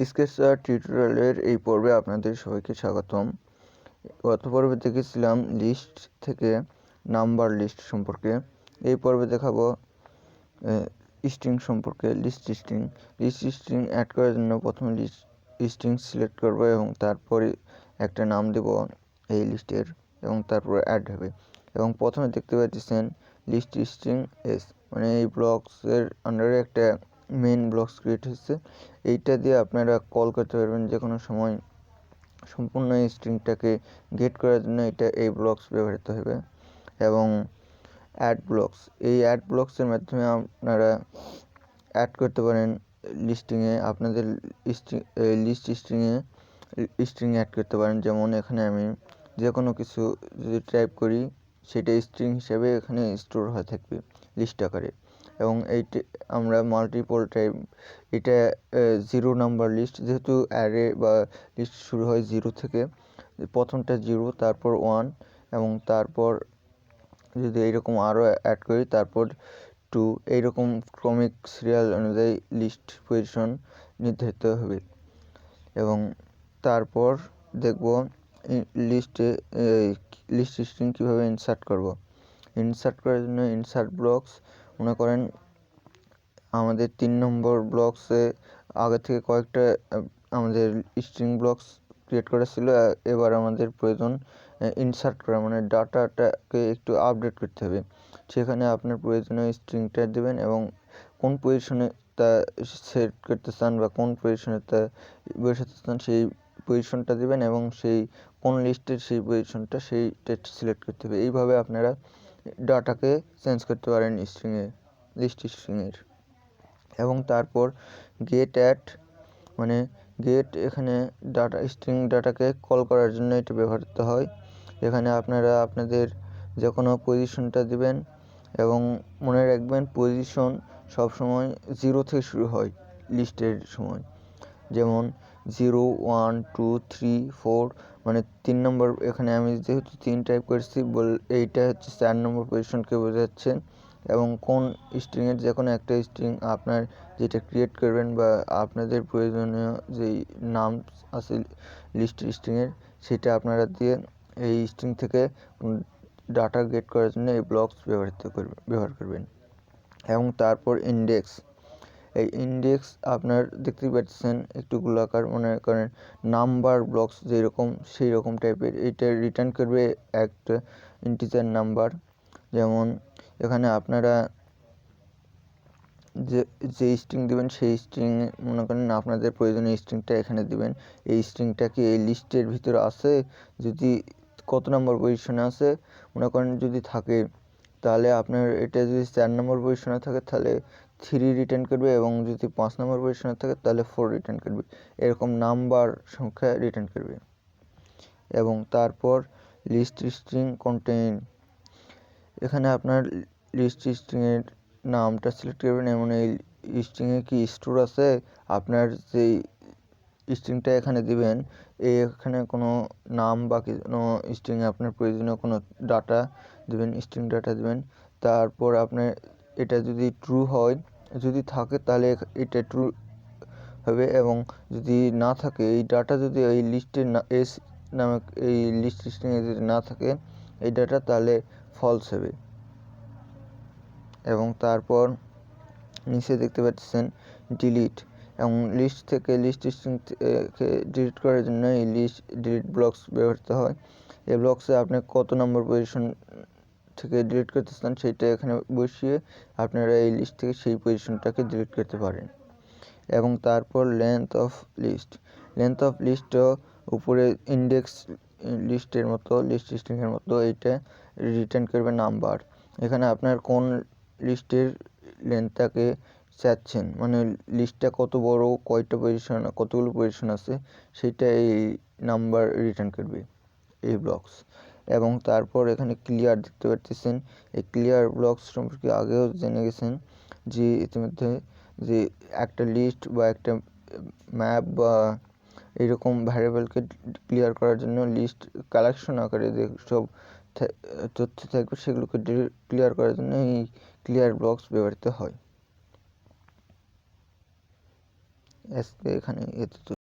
স্কেচওয়্যার টিউটোরিয়ালের এই পর্বে আপনাদের সবাইকে স্বাগতম। গত পর্বে দেখেছিলাম লিস্ট থেকে নাম্বার লিস্ট সম্পর্কে। এই পর্বে দেখাবো স্ট্রিং সম্পর্কে। লিস্ট স্ট্রিং অ্যাড করার জন্য প্রথমে স্ট্রিং সিলেক্ট করব এবং তারপরে একটা নাম দেব এই লিস্টের এবং তারপরে অ্যাড হবে। এবং প্রথমে দেখতে পাচ্ছেন লিস্ট স্ট্রিং এস, মানে এই ব্লকসের আন্ডারে একটা মেন ব্লকস ক্রিয়েট হচ্ছে। এইটা দিয়ে আপনারা কল করতে পারবেন যে কোনো সময়। সম্পূর্ণ এই স্ট্রিংটাকে গেট করার জন্য এই ব্লকস ব্যবহৃত হবে। এবং অ্যাড ব্লকসের মাধ্যমে আপনারা অ্যাড করতে পারেন লিস্টিংয়ে, আপনাদের লিস্ট স্ট্রিং অ্যাড করতে পারেন। যেমন এখানে আমি যে কোনো কিছু যদি টাইপ করি সেটা স্ট্রিং হিসেবে এখানে স্টোর হয়ে থাকবে লিস্ট আকারে। এবং আমরা মাল্টিপল টাইপ, এটা 0 নাম্বার লিস্ট, যেহেতু অ্যারে বা লিস্ট শুরু হয় 0 থেকে। প্রথমটা 0, তারপর 1, এবং তারপর যদি এইরকম আরও অ্যাড করি তারপর 2, এইরকম ক্রমিক সিরিয়াল অনুযায়ী লিস্ট পজিশন নির্ধারিত হবে। এবং তারপর দেখব লিস্ট স্ট্রিং কীভাবে ইনসার্ট করব। ইনসার্ট করার জন্য ইনসার্ট ব্লকস, মনে করেন আমাদের 3 নম্বর ব্লকসে আগে থেকে কয়েকটা আমাদের স্ট্রিং ব্লকস ক্রিয়েট করা ছিল। এবার আমাদের প্রয়োজন ইনসার্ট করা, মানে ডাটাটাকে একটু আপডেট করতে হবে। সেখানে আপনার প্রয়োজনীয় স্ট্রিংটা দেবেন এবং কোন পজিশনে তা সেট করতে চান বা কোন পজিশনে তা বসাতে চান সেই পজিশনটা দেবেন এবং সেই কোন লিস্টের সেই পজিশনটা সেইটা সিলেক্ট করতে হবে। এইভাবে আপনারা ডাটাকে চেঞ্জ করতে পারেন লিস্ট স্ট্রিংয়ের। এবং তারপর গেট অ্যাড, মানে এখানে স্ট্রিং ডাটাকে কল করার জন্য এটা ব্যবহৃত হয়। এখানে আপনারা আপনাদের যে কোনো পজিশনটা দিবেন এবং মনে রাখবেন পজিশন সবসময় 0 থেকে শুরু হয় লিস্টের সময়। যেমন 0, 1, 2, 3, 4, মানে 3 নম্বর, এখানে আমি যেহেতু 3 টাইপ করেছি এইটা হচ্ছে 4 নম্বর পজিশনকে বোঝাচ্ছে। এবং কোন স্ট্রিংয়ের যে কোনো একটা স্ট্রিং আপনার যেটা ক্রিয়েট করবেন বা আপনাদের প্রয়োজনীয় যেই নাম আছে লিস্ট স্ট্রিংয়ের, সেটা আপনারা দিয়ে এই স্ট্রিং থেকে ডাটা গেট করার জন্য এই ব্লকস ব্যবহার করবেন। এবং তারপর এই ইন্ডেক্স আপনার দেখতে পাচ্ছেন একটু গোলাকার, মনে করেন নাম্বার ব্লকস যেরকম সেই রকম টাইপের। এইটা রিটার্ন করবে একটা ইন্টিজার নাম্বার। যেমন এখানে আপনারা যে স্ট্রিং দেবেন সেই স্ট্রিং, মনে করেন আপনাদের প্রয়োজনীয় স্ট্রিংটা এখানে দিবেন। এই স্ট্রিংটা কি এই লিস্টের ভিতরে আছে, যদি কত নম্বর পজিশনে আছে, মনে করেন যদি থাকে তাহলে আপনার এটা যদি 4 নম্বর পজিশনে থাকে তাহলে 3 রিটার্ন করবে, এবং যদি 5 নম্বর পজিশনে থাকে তাহলে 4 রিটার্ন করবে। এরকম নাম্বার সংখ্যা রিটার্ন করবে। এবং তারপর লিস্ট স্ট্রিং কন্টেইন, এখানে আপনার লিস্ট স্ট্রিংয়ের নামটা সিলেক্ট করবেন এবং এই স্ট্রিংয়ে কি স্টোর আছে, আপনার যেই স্ট্রিংটা এখানে দিবেন এখানে কোনো নাম বা কোনো স্ট্রিংয়ে আপনার প্রয়োজনীয় কোনো ডাটা দেবেন, স্ট্রিং ডাটা দেবেন। তারপর আপনার এটা যদি ট্রু হয়, যদি থাকে তাহলে এটা ট্রু হবে, এবং যদি না থাকে এই ডাটা, যদি এই লিস্টের এস নামক এই লিস্ট স্ট্রিংয়ে যদি না থাকে এই ডাটা, তাহলে ফলস হবে। এবং তারপর নিচে দেখতে পাচ্ছেন ডিলিট, এবং লিস্ট স্ট্রিং থেকে ডিলিট করার জন্য এই ডিলিট ব্লকস ব্যবহৃত হয়। এই ব্লকসে আপনি কত নম্বর পজিশন থেকে ডিলিট করতে চান সেইটা এখানে বসিয়ে আপনারা এই লিস্ট থেকে সেই পজিশনটাকে ডিলিট করতে পারেন। এবং তারপর লেন্থ অফ লিস্টও উপরে ইন্ডেক্স লিস্টের মতো, লিস্ট স্ট্রিংয়ের মতো এইটা রিটার্ন করবে নাম্বার। এখানে আপনার কোন লিস্টের লেন্থটাকে চাচ্ছেন, মানে লিস্টটা কত বড়, কতগুলো পজিশন আছে, সেটা এই নাম্বার রিটার্ন করবে এই ব্লকস। এবং তারপর এখানে ক্লিয়ার দেখতে পাচ্ছেন। এই ক্লিয়ার ব্লকস সম্পর্কে আগেও জেনে গেছেন যে ইতিমধ্যে, যে একটা লিস্ট বা একটা ম্যাপ বা এরকম ভ্যারিয়েবলকে ক্লিয়ার করার জন্য লিস্ট কালেকশন আকারে যে সব তথ্য থাকবে সেগুলোকে ক্লিয়ার করার জন্য এই ক্লিয়ার ব্লকস ব্যবহৃত হয়। এখানে এতে